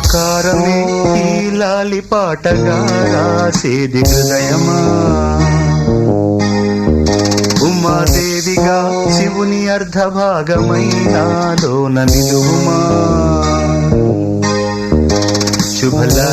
మమకారమే ఈ లాలి పాటగా రాసేది హృదయమా. ఉమాదేవిగా శివుని అర్ధభాగమైనాలోన నిలువుమా. శుభలా